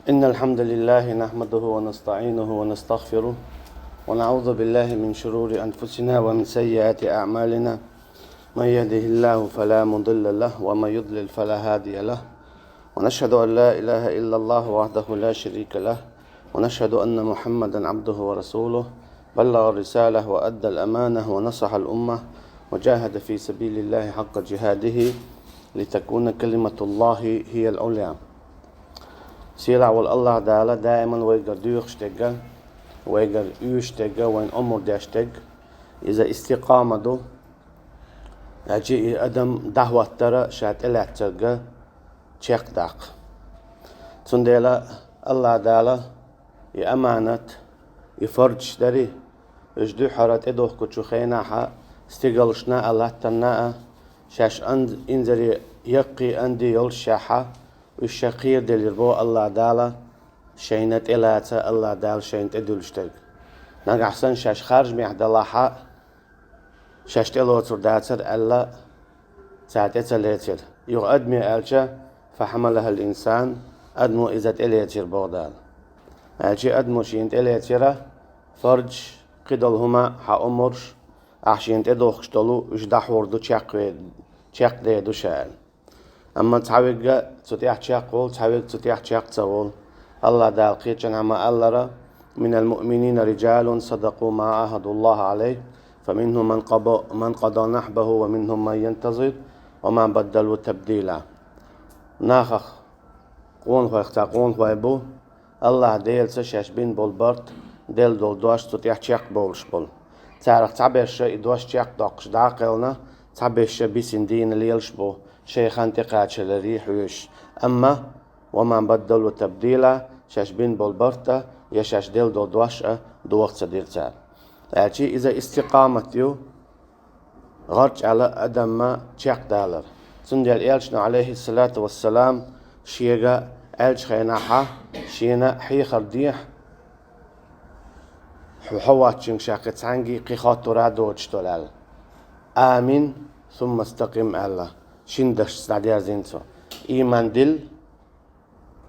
إن الحمد لله نحمده ونستعينه ونستغفره ونعوذ بالله من شرور أنفسنا ومن سيئات أعمالنا. من يهده الله فلا مضل له ومن يضلل فلا هادي له، ونشهد أن لا إله إلا الله وحده لا شريك له، ونشهد أن محمدا عبده ورسوله، بلغ الرسالة وأدى الأمانة ونصح الأمة وجاهد في سبيل الله حق جهاده لتكون كلمة الله هي العليا. سيرع والله دالا دائما ويقر ديوخشتغ ويقر يوشتغ وين أمور داشتغ إذا استقامة دو أجي أدم دعوة ترى شات إلاترغ تشيق داق تنديلا الله دالا يأمانت يفرج داري اجدو حرات إدوه كتشو خيناحا استيقلشنا الله تناء شاش انزري يقي أندي يلشاحا والشقير دل يربو الله دالا شينت إلاتا الله دال شينت إدولشتغ ناق أحسن شاش خارج ميحد الله حا شاش تلوتر داتر ألا ساعتها ليتر يغ أدمي ألشا فحملها الإنسان أدمو إذا إليتر بغدال ألشي أدمو شينت إليتر فرج قدلهما حا أمرش أحشينت إدوخشتلو وجدح وردو تشاق ديدو شال أما تعويق تتيح تشاقول تعويق تتيح تشاق تسول الله دال قيتشن عما ألرا من المؤمنين رجال صدقوا ما عاهدوا الله عليه فمنهم من قضى نحبه ومنهم من ينتظر وما بدلوا تبديلا ناخخ قون خوي اختار قون خوي بو الله ديل سشاش بين بولبرت ديل دول دوش تتيح تشاق بولش بول تعرف تعبيش دوش تشاق داقش داقلنا تعبيش بيسين دين ليلش بو شيخان تقاتش لريح ويش أما وما بدلوا تبديلا شاش بين بولبرتا يشاش ديل دول دوش دوخت صديق تار أعطي إذا استقامتيو غرج على أدم ما تشاق دالر سندل إلشنا عليه الصلاة والسلام شيغا ألش خيناحا شينا حي خرديح حواتشن شاقت عنجي قيخات رادو تشتولال آمين ثم استقم الله شندش سعديا زينتو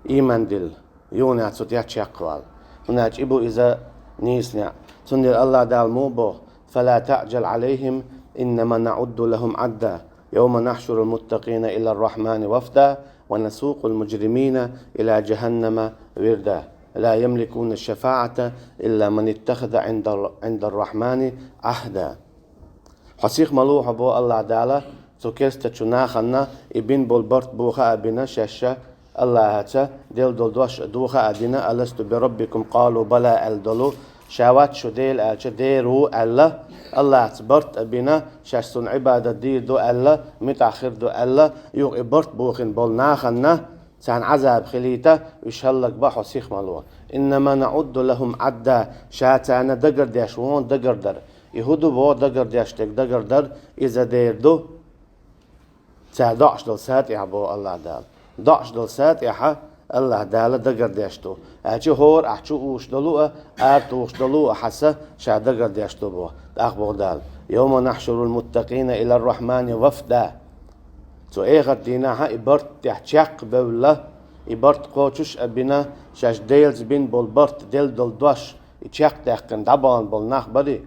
إيمان دل يونا تسوتيات شاقوال هناك إبو إذا نيسنا سندل الله دال موبو فلا تعجل عليهم إنما نعد لهم عدا يوم نحشر المتقين إلى الرحمن وفدا ونسوق المجرمين إلى جهنم وردا لا يملكون الشفاعة إلا من اتخذ عند الرحمن عهدا حسيق ملوح بو الله دالا سوكيستا تشناخنا ابن بولبرت بوخا أبنا شاشا الله هتا ديل دولدوش دوخا أدنا ألست بربكم قالوا بلا ألدلو شاوات شو ديل ألشا ديرو ألا الله اعتبرت أبنا شاشسون عبادة دير دو ألا متأخر دو ألا يوغ إبرت بوخن بولناخنا سان عذاب خليتا ويشهلك بحو سيخ ملوح إنما نعد لهم عدا شاتانا دقر ديشوون دقر در يهودو بو دقر ديشتك دقر در إذا دير دو تعدعش دل ساتيح بو الله دال دعش دل ساتيحة الله دال دقر ديشتو أحجي هور أحجي اوش دلوه آرتوش دلوه حسا شا دقر ديشتو بو أخبر دال يوم نحشر المتقين إلى الرحمن وفدا تو إيغر ديناها إبرت تحتشاق بولا إبرت قوتش أبنا شاش ديلز بين بولبرت ديل دل دوش إتشاق تحقن دبان بولناخ بري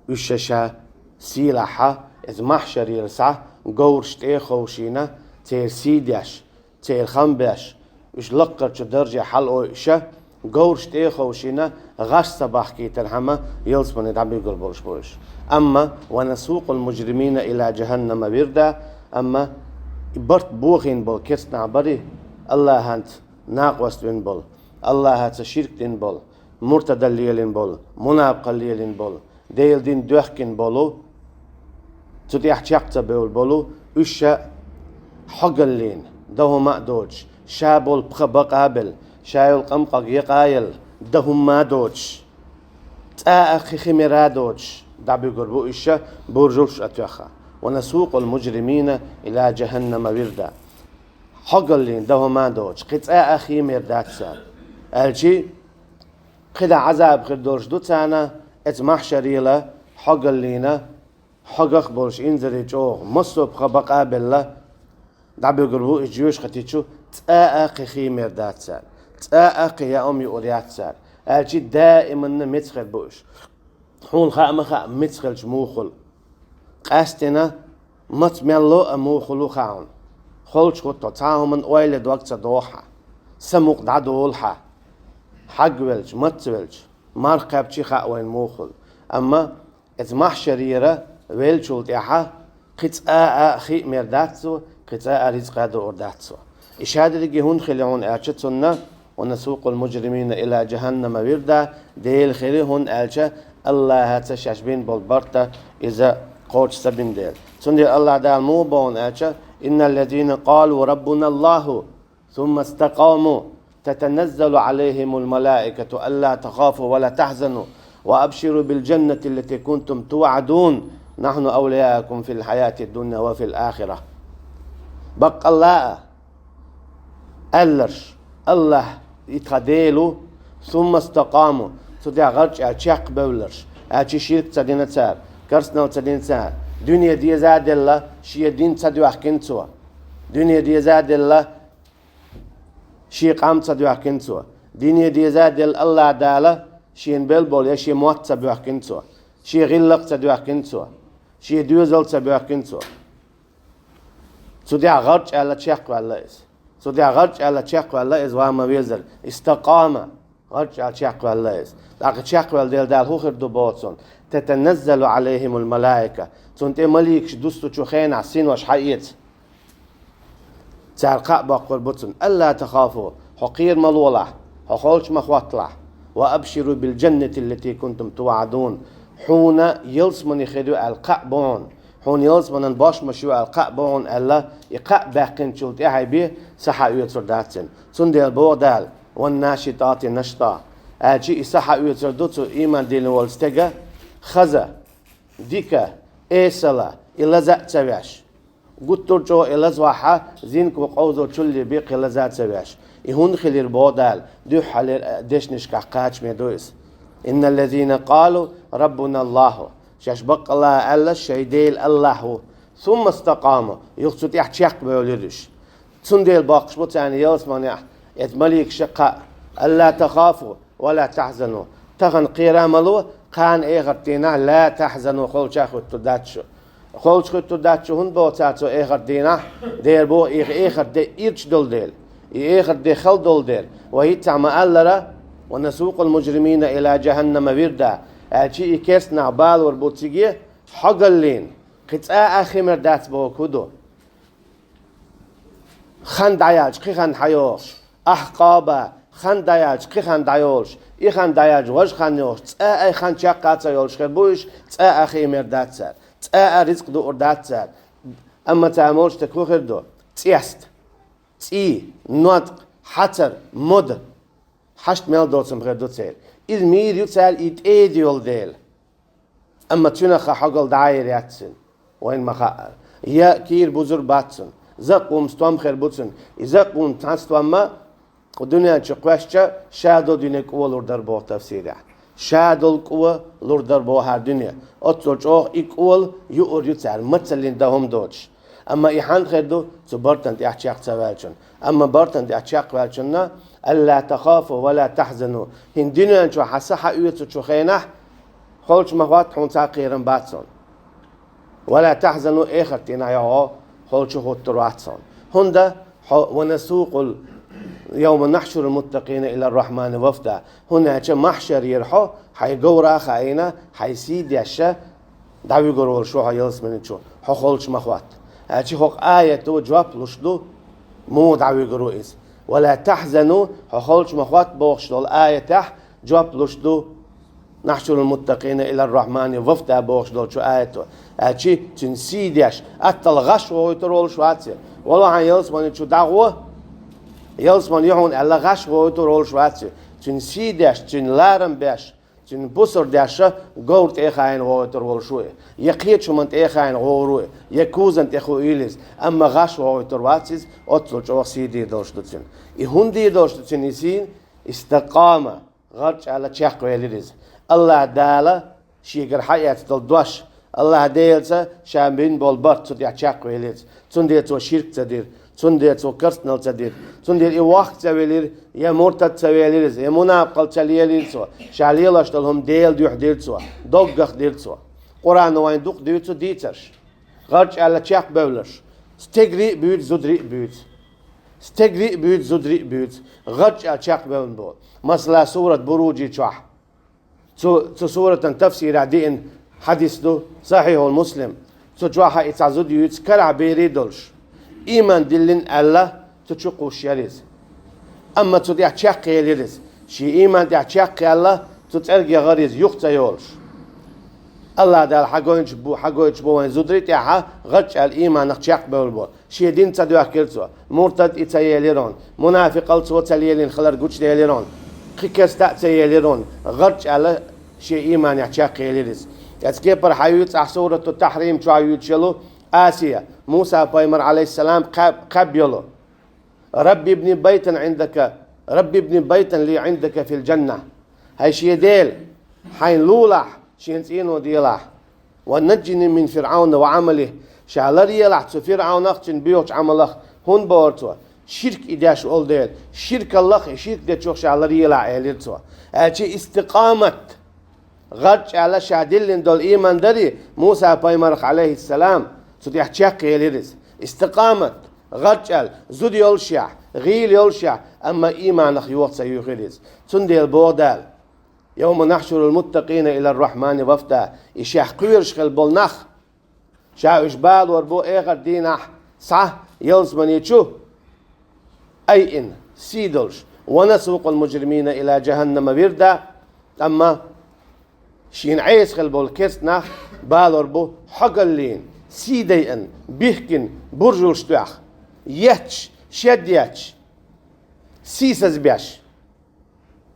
وشاشا سيلاحا إذ محشر يرسع قورشت إيه خوشينا تير سيديش تير خنبيش وش لقر شو درجة حلقو إشا قورشت إيه خوشينا غش صباح كيتر هما يلسمن دعبي قربوش بوش أما ونسوق المجرمين إلى جهنم وردا أما برت بوخين بول كسنا بري الله هانت ناقوست بين بول الله هات شرك دين بول مرتدى ليلين بول منافق ليلين بول ديل دين دوخكين بولو تتيح تشاقتا بول بولو وشا حقلين دهو ما دوج شابول بخبق قابل شايل قمقق يقايل دهم ما دوج تاخي خميرا دوج دعبي قربو إشا بورجوش أتوخا ونسوق المجرمين إلى جهنم وردا حقلين دهو ما دوج قد أخي مردات سار ألجي قد عذاب خير دوج دو تانا ات محشريلا حقلينا حقق بولش إنزري جوغ مصوب خبق قابل دعبي قربو إجيوش ختيتشو تاخي خمير دات سار قيام يوريات سار الشي دائما متخل بوش حون خا متخلش موخل قاستنا متملو موخلو خاون خلش خطو تاهم من اويل دوقت دوحة سموق دادولحة حقولش متولش مرقب شي خاوين موخل اما اتمح شريرة ويلشولت احا قطعاء خي مرداتسو قطعاء رزق دو ارداتسو إشهادة جهون خليون أرشتنا ونسوق المجرمين إلى جهنم وردا ديل خليهن أرشة الله هتشاشبين بالبرتا إذا قوش سبين ديل سندي الله دال مو بون أرشة إن الذين قالوا ربنا الله ثم استقاموا تتنزل عليهم الملائكة ألا تخافوا ولا تحزنوا وأبشروا بالجنة التي كنتم توعدون نحن أولياءكم في الحياة الدنيا وفي الآخرة بق الله ألرش الله يتخديلو ثم استقاموا تدع غرش أشيق بولرش أشي شرك تدين تسار كرسنا تدين تسار دنيا دي زاد الله شي دين تدوح كنتوا دنيا دي زاد الله شي قام تدوح كنتوا دنيا دي زاد الله داله شي بلبل يا شي موت تدوح كنتوا شي غلق تدوح كنتوا شي دوزل تدوح كنتوا تدع غرش على شيق والله So der Ratsch ala Tschech walla is war ma wezer. Istaqama. Ratsch ala Tschech walla is. Laka Tschech walla del dal hocher do botson. تتنزل عليهم الملائكة. سنت مليك دوستو تشوخين عسين وش حقيت. تعرقاء باقر بطن. ألا تخافوا. حقير ملولح. حقولش مخوطلح. وأبشروا بالجنة التي كنتم توعدون. حون يلس من يخدو القعبون. حون يلس من باش مشو القعبون ألا يقع باقين شلت إحي صحة يوتر داتن سندل بودال والناشطات نشطا أجي صحة يوتر دوتو إيمان دين والستجا خزا ديكا إيسلا إلا زات سويش قطر جو إلا زواحة زينك وقوزو تشلي بيق إلا زات سويش يهون خلير بودال دو حلير ديش كاقاتش ميدويس إن الذين قالوا ربنا الله شاشبق الله ألا شيديل الله ثم استقاموا يقصد يحتشق بيوليرش سنديل باقش بوتاني يلسمان مليك شقاء ألا تخافوا ولا تحزنوا تغن قيراملو قان إيغرتينا لا تحزنوا خلش أخو تداتشو خلش أخو تداتشو هن بوتاتو إيغرتينا دير بو إيغر دي إيرش دول ديل إيغر دي خل دول ديل وهي تعمى ألرا ونسوق المجرمين إلى جهنم وردا أجي إكسنا بال وربوتيجي حقلين قطعاء أخي مردات بو كودو خان داياج قي خان حيوش أحقابا خان داياج قي خان دايولش إي خان داياج وش خان يوش تأي خان شاقات يولش خبوش تأي أخي مردات سار تأي رزق دو أردات سار أما تعملش تكو خردو تيست تي نطق حتر مد حشت ميل دوتسم خردو تسير إذ مير يتسال إيد إيديول ديل أما تنخ حقل داير ياتسن وين مخاء يا كير بزر باتسن زقوم ستوام خير بوتسن إذا قوم تانستوام ما ودنيا تشقوشة شادو دنيا قوة لوردر بو تفسيره شادو القوة لوردر بو هر دنيا أطلع أخ إقول يؤر يتسال متسلين دهم دوتش أما إيحان خير دو تبرتن تأشياق سوالشون أما برتن تأشياق والشون ألا تخافوا ولا تحزنوا هن دنيا شو حسها يوتو شو خينه خلش مغات حون تاقيرن باتسون ولا تحزنوا آخر تينا يا خلش خطر واتسون هندا ونسوق يوم نحشر المتقين إلى الرحمن وفدا هنا محشر يرحو حيقورا خاينا حيسيد يشا داوي قرول شو هيلس من شو خلش مخوات هاتي خوق آية تو جواب لشدو مو داوي قروئيس ولا تحزنوا خلش مخوات بوخشدو الآية تح جواب لشدو نحشر المتقين إلى الرحمن وفدا بوخشدو شو آيته هاتي تنسيديش أتلغش ويترول شو هاتي والله عن يلس من شو دعوة يلس من يهون ألا غش ويترول شو هاتي تنسيديش تنلارم بيش تن بصر داشة قورت إخاين ويترول شوي يقيت شو من إخاين غوروي يكوزن تخو إيليس أما غش ويترواتيز أطلع شو سيدي دوشتين يهون دي دوشتين يسين استقامة غرش على تشاق ويليز الله دالا شيقر حياة تلدوش الله ديلسا شامبين بالبرت تدي تشاق ويليز تندي تو شرك تدير Sundet så karstnal tsadir. Sundet I waqt tsavelir ya murtad tsaveliriz. Ya munafqal tsalyelir so. Shalilastalhum del duhdir so. Doggach dir so. Quran wayn duq dir so diters. Garch alla chaq bevlers. Stegri büyt zudri büyt. Stegri büyt zudri büyt. Garch al chaq bevn bo. Masla surat buruji chah. So suratan tafsir adin hadis do sahih al muslim. So chwaha itzazud yuts kara beridolsh. İman dillin Allah tuçukuş yeriz. Ama tut ya çak yeriz. Şi iman ya çak Allah tut ergi gariz yoksa yolş. Allah da hagoynç bu en zudrit ya ha gaç al iman çak bol bu. Şi din tadu akilso. Murtad itayeliron. Munafiq al so taliyelin khalar güç deyeliron. Kikesta tayeliron. Gaç ala şi iman ya çak yeriz. Eski par hayut ahsuratu tahrim şu hayut şelu آسيا موسى بايمر عليه السلام قبله ربي ابني بيتا عندك ربي ابني بيتا لي عندك في الجنة هاي شي ديل حين لولح شينتين وديلح ونجني من فرعون وعمله شعلر يلح فرعون اختن بيوش عمله هون بورتوا شرك إداش أول ديل شرك الله شرك دي تشوخ شعلر يلح اهلتوا هاي استقامة غرج على شادلين دول إيمان دري موسى بايمر عليه السلام سودي احتياق يليرز استقامة غرجل زود يولشع غيل يولشع أما إيمان خيوط سيخيرز تندي البودال يوم نحشر المتقين إلى الرحمن وفدا إشاح قيرش خلبول نخ شاوش بال وربو إيغر دينح صح يلز من يتشو أي إن سيدلش ونسوق المجرمين إلى جهنم وردا أما شين عيس خلبول كيرس نخ بال وربو حقلين سيديئن بيحكن برجول شتوخ يتش شديتش سيسز بيش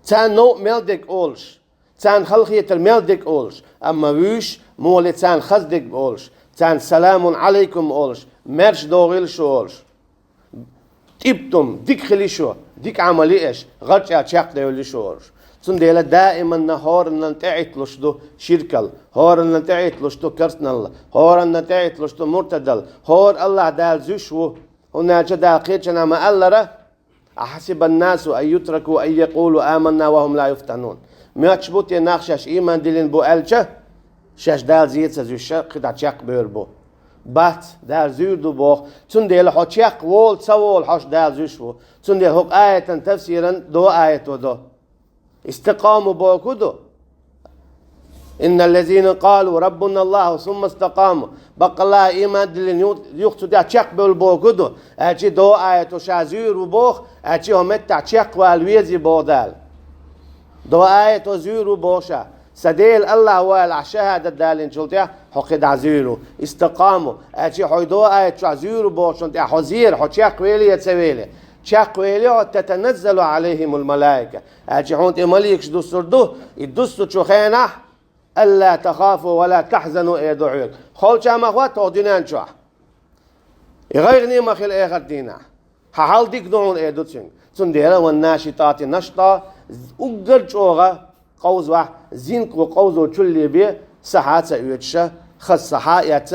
تان نو ملدك أولش تان خلقية الملدك أولش أما ويش مولي تان خزدك أولش تان سلام عليكم أولش مرش دوغيل شو أولش تبتم ديك خلي شو ديك عملي إيش غرش أتشاق ديولي شو أولش تنديلا دائما نهار ننتعت لشتو شركل هور ننتعت لشتو كرسنل هور ننتعت لشتو مرتدل هور الله دال زشو هنا جدا قيتنا ما ألره أحسب الناس أن يتركوا أن يقولوا آمنا وهم لا يفتنون ما تشبوت يناخشش إيمان دلين بو ألجه شش دال زيت زوشة قد تشاق بيربو بات دال زيردو بوخ تنديلا حو تشاق وول تسوول حوش دال زوشو تنديلا هوك آية تفسيرا دو آية ودو استقاموا بوكودو إن الذين قالوا ربنا الله ثم استقاموا بق الله إيمان دلين يختو دا تشاق بالبوكودو أجي دو آية شازير وبوخ أجي همتا تشاق والويزي بودال دو آية زير وبوشا سديل الله والعشهادة دالين شلتيا حقد عزيرو استقاموا أجي حي دو آية شازير وبوشن تيا حزير حو تشاق ويلي يتسويلي شاقويليو تتنزل عليهم الملائكة أجحون إماليك شدو سردو يدوسو تشوخينا ألا تخافوا ولا تحزنوا إيدوعيل خول شام أخوات تودينان شوح يغيرني مخيل إيغر دينا حال ديك دون إيدوتين تنديرا والناشطات نشطة أقر شوغا قوز واح زينك وقوزو تشلي بي سحات سيوتشا خص صحايات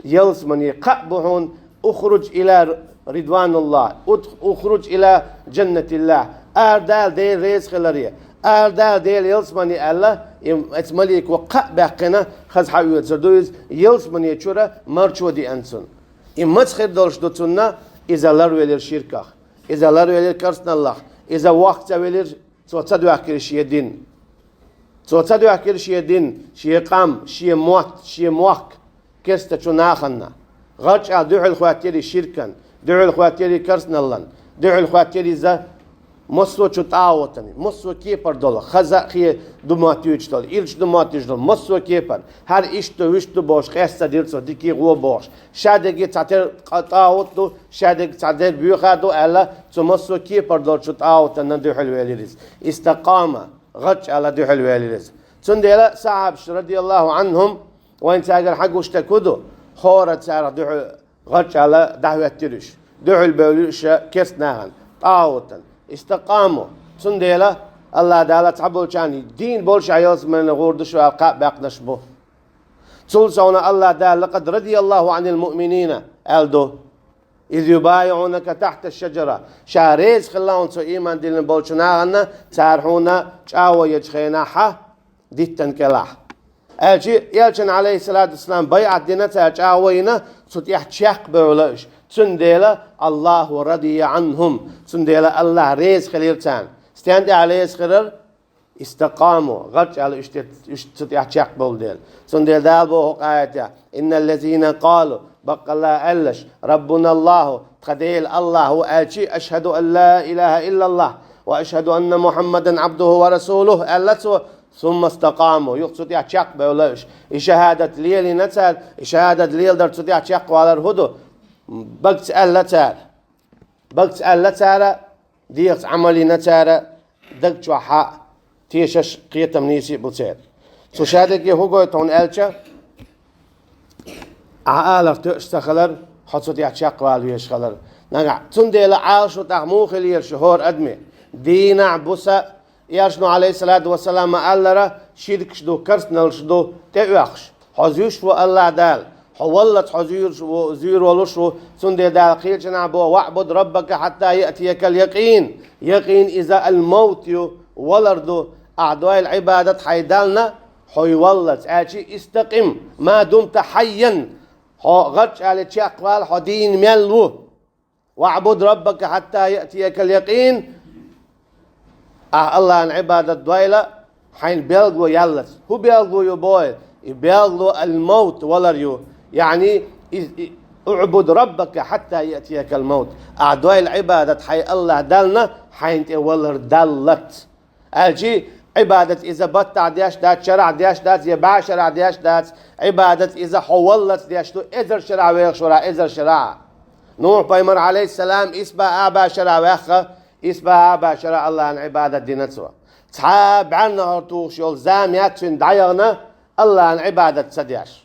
يلس من يقبحون أخرج إلى رضوان الله أخرج إلى جنة الله أردال ديل ريز خلارية أردال ديل يلسمني الله اسماليك وقع بقنا خز حيوت زردويز يلسمني شورا مرشو دي أنسون إما تخير دولش دوتونا إذا لر ولير شركة إذا لر ولير كرسنا الله إذا وقت ولير تصدو أكل شيء دين تصدو أكل شيء دين شيء قام شيء موت شيء موك كرستا شو ناخنا غرش أدعو الخواتيري شركا دعو الخواتيري كرسنا الله دعو الخواتيري ذا مصو چطاوتني مصو كيبر دول خزا خي دوماتيوچ دول إلش دوماتيش دول مصو كيبر هر إشتو وشتو باش خيستا ديرسو ديكي غو باش شادگي تعتر قطاوت دو شادگ تعتر بيوخا دو ألا تو مصو كيبر دول چطاوتن ندو حلواليريز استقامة غتش على دو حلواليريز تنديلا صعب رضي الله عنهم وين تاجر حق وشتكودو خورة سارة دو غتش على دعوة تريش دو البوليش كيس ناهن طاوتن استقاموا سنديلا الله دالا تعبوا شاني دين بولش عياس من غوردش والقاء باقنش بو تولسونا الله دال لقد رضي الله عن المؤمنين ألدو إذ يبايعونك تحت الشجرة شاريز خلاون سو إيمان دلن بولشناغنا تارحونا شاو يجخينا حا ديتن كلاح أجي يلشن عليه الصلاة والسلام بيعت دينتا شاوينا ستيح تشاق بولش تنديلا الله رضي عنهم تنديلا الله ريز خليرتان ستاند عليه خلير استقاموا غرج على ستيح تشاق بولديل تنديل دالبو حقايتها إن الذين قالوا بقى الله ألش ربنا الله تخديل الله وأجي أشهد أن لا إله إلا الله وأشهد أن محمدا عبده ورسوله ألتو ثم استقاموا يقصد يا تشاق بولش شهادة ليل نتال شهادة ليل در تدي تشاق على الهدو بقت ألا ديقت عملي نتال دقت وحاء تيشش قيت منيسي بوتير سو شهادة كي هو تون ألشا عالف تشتغلر حصت يا تشاق على يشغلر نجع تندل عاش وتعمو خلير شهور أدمي دينا بوسا ياشنو عليه الصلاة والسلام ألرا شيرك شدو كرسنل شدو تأوخش حزيوش والله دال حولت حزير وزير ولشو سندي دال قيل جنابو واعبد ربك حتى يأتيك اليقين يقين إذا الموت ولردو أعداء العبادة حيدالنا حيولت أجي استقم ما دمت حيا غرش على تشاقوال حدين ملو واعبد ربك حتى يأتيك اليقين الله عن عبادة دويلة حين بيلغو يلس هو بيلغو يبوي بيلغو الموت ولريو يعني اعبد ربك حتى يأتيك الموت أعدوي العبادة حي الله دلنا حين تولر دلت أجي عبادة إذا بطع دياش دات شرع دياش دات يبع شرع دياش دات عبادة إذا حولت دياش تو إذر شرع ويخ شرع إذر شرع نوح بيمر عليه السلام إسبا أبا شرع ويخ إسبا أبا شرع الله عن عبادة دينتوا تحاب عنا هرتوش يول زاميات فين دعيغنا الله عن عبادة سدياش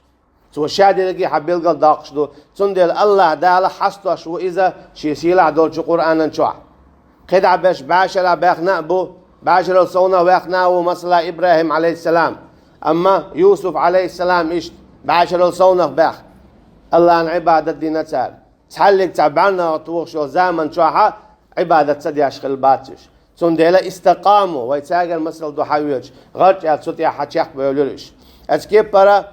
سو شادي لقي حبيل قل داقش دو تندل الله دالا حسطوا شو إذا شي سيلا دول شو قرآن نشوع قدع باش باشرة باخنا بو باشرة الصونة واخنا ومثلا إبراهيم عليه السلام أما يوسف عليه السلام إيش باشرة الصونة باخ الله عن عبادة دينتار تحلق تعبعنا هرتوش يول زامن شوحا عبادة سدياش خلباتش تندل استقاموا ويتاقر مثل دو حيوش غرج يا تسوتي حتشاق بيولوش أسكيب برا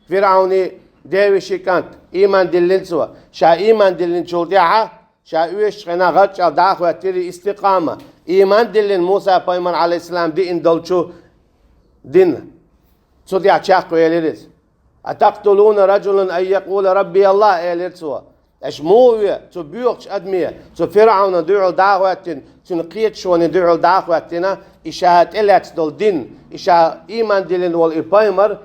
فرعوني ديوي شيكانت إيمان دلنسوا شا إيمان دلنسوا ديها شا إيش خنا غرش أو داخل تري استقامة إيمان دلن موسى بايمان عليه السلام دي إن دولشو دين سوديا تشاق ويليرس أتقتلون رجلا أن يقول ربي الله إيليرسوا إيش موية تبيوكش أدمية فرعون دعوا دعوتين تنقيت شو ندعوا دعوتنا إشاهد إلات دول دين إشاهد إيمان دلن والإبايمر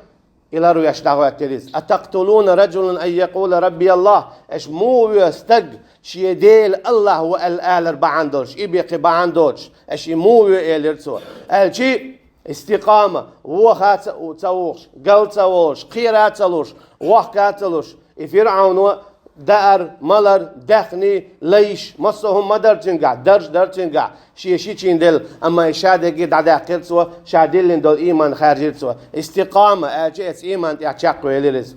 إلى رؤيش دعوتيرس أتقتلون رجلا أن يقول ربي الله إيش موية استق شيديل الله والآل بعندوش إبيقي بعندوش إيش موية إيليرسوا الشيء استقامة وخات وتوش قل توش قيرات توش وحكات توش فرعون دار ملر دخني ليش مصهم مدر تنقع درج در تنقع شي تشيندل اما شاده قد عدا قرصوا شادلين دول ايمان خارجيتوا استقامه اجيس ايمان يعشق ويلرز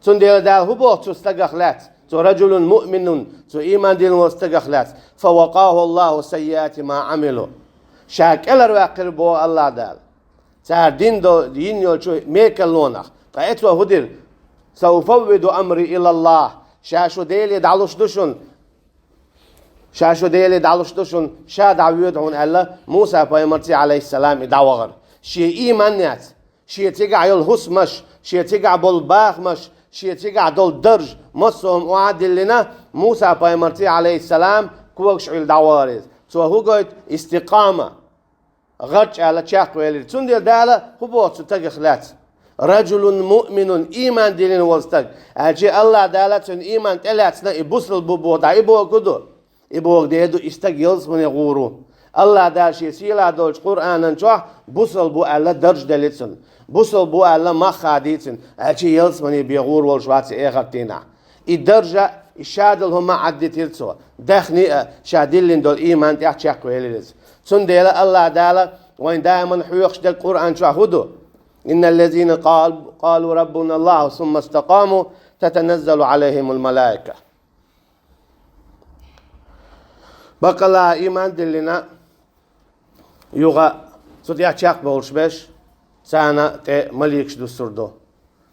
تندل دا هو تستغخلات تو رجل مؤمن تو ايمان دين واستغخلات فوقاه الله سيئات ما عملوا شاكلر وقربو الله دال صار دين دو دين يو شو ميكلونخ قايتوا هدر سوفوض امري الى الله شاشو ديلي دعلوش دوشن شا دعويد هون الله موسى بايمرتي عليه السلام دعوغر شي ايمان ناس شي تيقع يلهس مش شي تيقع بالباخ مش شي تيقع دول درج مصهم وعدل لنا موسى بايمرتي عليه السلام كوكش عيل دعوغريز سو هو قلت استقامة غرش على تشاق ويلي تندل دالة هو بوتسو تقخلات رجل مؤمن إيمان دلين والستق أجي الله دالتون إيمان تلاتنا إبوصل ببوضع إبوه كدو إبوه ديدو استقيلس من يغورو الله داشي سيلا دوش قرآن شوح بوصل بو الله درج دلتون بوصل بو الله ما خاديتن أجي يلس من يبيغور والشواتي إيغرتينا الدرجة الشادل هم عدي تلسوا دخني شادلين دول إيمان تحشاق ويليز سندل الله دالا وين دائما حيوخش دل قرآن شوح هدو إن الذين قالوا ربنا الله ثم استقاموا تتنزل عليهم الملائكة Bakala iman diline yuga sudiyachak bolşbeş sana te malik düsturdu.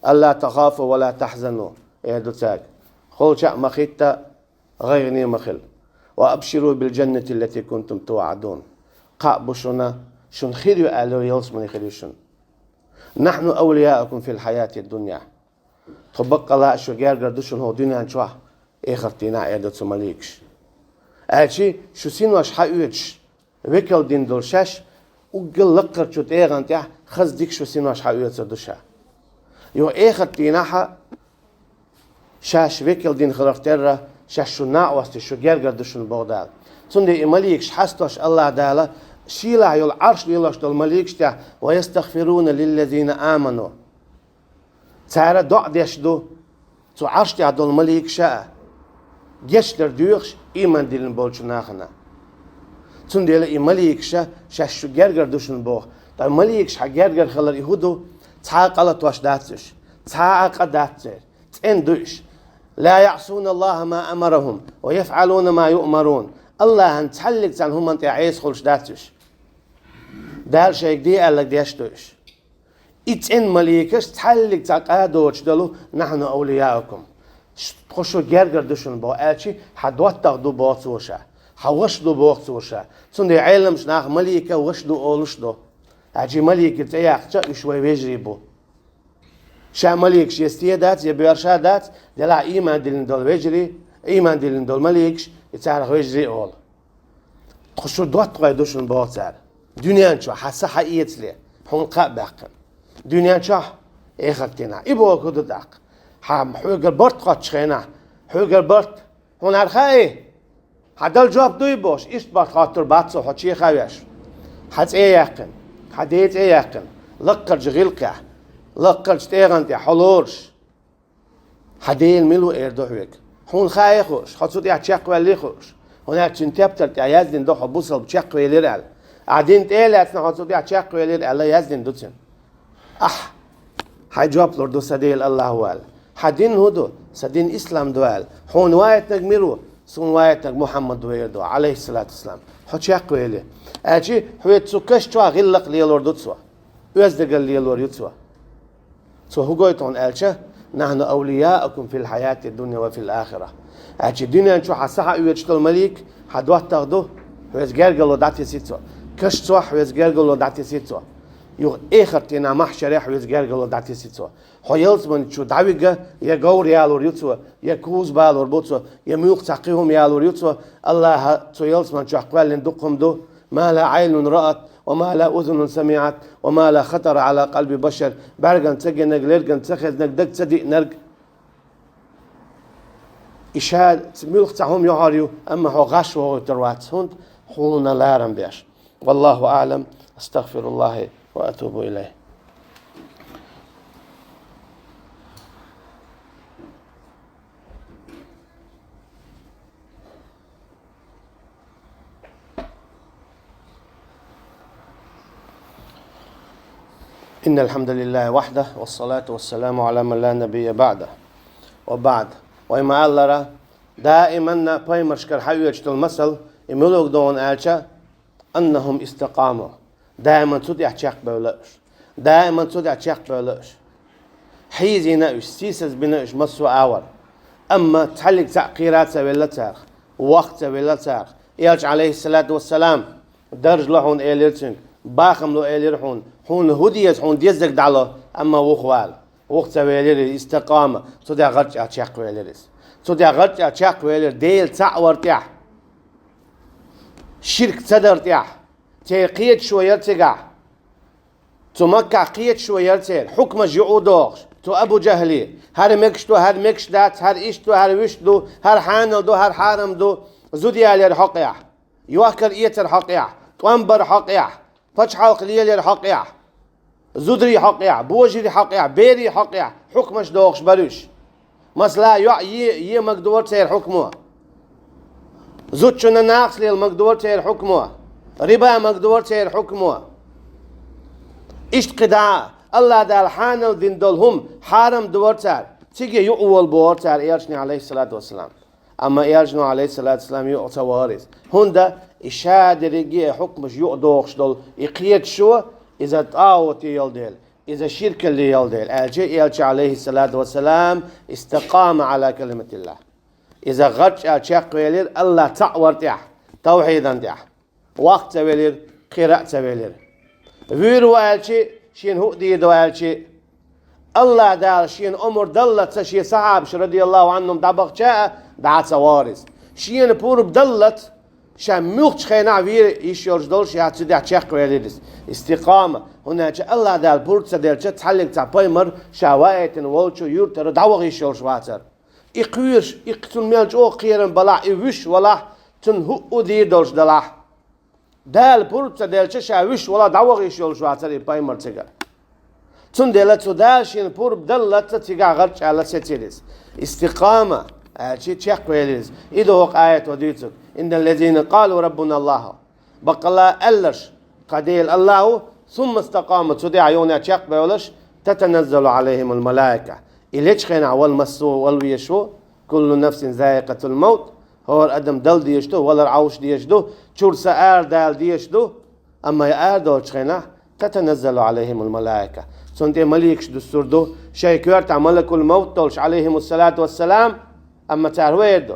Allah takhafu ve la tahzanu edutak. Kholcha makhitta غيرني مخل وأبشروا بالجنة التي كنتم توعدون قابشنا شن خيريو ألو يلسمني خيريشن نحن أولياءكم في الحياة الدنيا طبق الله شو جار قردوشن هو دنيا شوا إخرتنا عيادة مليكش أشي شو سينواش حيوتش وكل دين دولشاش وقل لقر شو تيغان تيا خز ديك شو سينواش حيوتش دوشا يو إخرتنا ح شاش وكل دين خرفتره شاش شو ناقوستي شو جار قردوشن بودال تندي مليكش حستوش الله دالا شيلا يول عرش يلاش دول مليكش تيا ويستغفرون للذين آمنوا تعالى دع ديشدو تو عرش تيا دول مليكشا geçler diyoruz iman dilin bolçunağına. Tundele imalikşa şaşu gerger düşün bu. Da malikşa gerger xalar ihudu taqala twaşdatsış. Taqa datsır. En düş. La ya'sun Allah ma amarahum ve yef'alun ma yu'marun. Allah'ın tallik san human ta'is xulşdatsış. Der şey di Allah deştüş. İçen malikş tallik taqa doçdalu nahnu awliyaukum. خوشو گرگر دشون با elçi hadvat tağdu boğsuşa hawşdu boğsuşa sunde ilmş nach malike wşdu oluşdu aci malike tayaqça şoy vejri bu şa malik şestiye dat ya berşa dat dela iman dilin dol vejri iman dilin dol malik itar vejri ol خوشو dot qoy duşun boğsar dünyan ço hasa hayetli hun qabaq dünyan ço ekhtina ibo kudu daq هم حوجر برت قد شخينا حوجر برت هون أرخاي هذا الجواب دوي باش إيش بات خاطر باتسو حشي خاويش حتى إيه يقن حديت إيه يقن لقر جغيلقع لقر جتيغن تي حلورش حديل ملو إردوحوك هون خاي خوش خاطر يا تشاق ولي خوش هون تشنتبتر تي يزدن دو حبوسل بتشاق ولي رال عادين تيلاتنا خاطر يا تشاق ولي الله يزدن دوتين هاي جواب لردو سديل الله وال حدين هدو سدين إسلام دوال حون وايت نجمرو سون وايت نج محمد دويردو عليه الصلاة والسلام حشاق ويله أجي حويت سكش توا غلق ليلور دوتسوا ويزدقل ليلور يتسوا سو هو قويتون ألشة نحن أولياءكم في الحياة الدنيا وفي الآخرة أجي الدنيا نشوف حسها يوجد الملك حدوات تاخدو ويزقرقلو داتي سيتسوا كش توا ويزقرقلو داتي سيتسوا يو إخرتنا محشر ويزقرقلو داتي سيتسوا هيلز من شو دعويجة يا جور يالور يتسوى يا كوز بالور بوتسوى يا ميوق تقيهم يالور يتسوى الله تيلز من شو أقوال لندقهم دو ما لا عين رأت وما لا أذن سمعت وما لا خطر على قلب بشر برجن تجي نجلرجن تخذ نجدك تصدق نرج إشهاد ميوق تعهم يعاريو أما هو غش وهو تروات هند حولنا لا رمبيش والله أعلم أستغفر الله وأتوب إليه. إن الحمد لله وحده والصلاة والسلام على من لا نبي بعده وبعد وإما الله دائما بايمرشكر حيوجت المثل يملوك دون آلشا أنهم استقاموا دائما تدع تشاق بولش دائما تدع تشاق بولش حيزي نأش سيسز بنأش مصو آور أما تحلق تعقيرات سبيل تارخ وقت سبيل تارخ يالش عليه الصلاة والسلام درج لهون إيليرتنك باخم لو إيليرحون هون هديت هون ديزك دعلا أما وخوال وقت سبيل استقامة تدع غرج أتشاق ويلرس تدع غرج أتشاق ويلر ديل تعور تيح شرك صدر تيح تقيد شوية تقع تمكع قيد شوية تير حكم جعودوش تو أبو جهلي هر مكشتو هر مكشدات هر إشتو هر وشتو هر حانل دو هر حارم دو زودي على الحقيع يوكر إيتر حقيع توانبر حقيع فتح حلق ليلي حقيع زودري حقيع بوجري حقيع بيري حقيع حكمش دوغش بروش مثلا ي مقدور تير حكمه زوجنا ناقص لي المقدور تير حكمه ربا مقدور تير حكمه إشت قدعة الله دال حانل دين دولهم حارم دور تار تيجي يقول بور تار إيرشني عليه الصلاة والسلام أما يرجنو عليه الصلاة والسلام يؤتى وارث هندا إشادة رجية حكمش يؤدوخش دول يقيد شو إذا طاوت يلدل إذا شرك اللي يلدل أجي عليه الصلاة والسلام استقام على كلمة الله إذا غرش أشاق ويلير الله تعور تيح توحيدا تيح وقت ويلير قراءة ويلير ويرو ألشي شين هو ديدو ألشي الله دال شين أمر دلت شي صحاب رضي الله عنهم دبق شاء دعت وارث شين بور بدلت شان ملخش خينا وير يشورج دول شي هاتسدع تشاق ويليرس استقامة هنا الله دال بور تسدل تحلق تابيمر شوايتن والشو يورتر دعوغ يشورج واتر إقويرش إقتن ميلج أو قيرن بلا إوش ولا تن هو دي دولش دلا دال بورت دالش شاوش ولا دعوغ يشول واتر بايمر تيغا تن دلت دالشين بور بدلت تيغا غرش على ستيريس استقامة شي تشيك ويليز إذا هو آية وديتك إن الذين قالوا ربنا الله بقى الله ألش قديل الله ثم استقامت تدعى يونا تشيك بيولش تتنزل عليهم الملائكة إليش خينا والمسو والويشو كل نفس ذائقة الموت هو الأدم دل ديشتو ولا العوش ديشتو شور سأر دال ديشتو أما يأر دولش خينا تتنزل عليهم الملائكة سنتي مليكش دستور دو شايكوارت ملك الموت دولش عليهم الصلاة والسلام أما تارويدو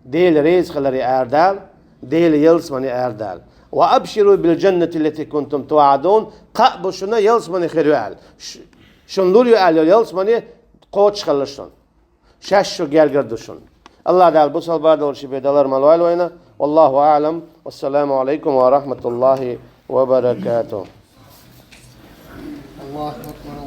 ديل ريز خلري أردال ديل يلسمني أردال وأبشروا بالجنة التي كنتم توعدون قابو شنا يلسمني خيروال شنلور يقال يلسمني قوتش خلشتون شاشو جال قردوشون الله دال بوصل بعد ورشي بيدالر مالوال وينا والله أعلم والسلام عليكم ورحمة الله وبركاته. الله أكبر.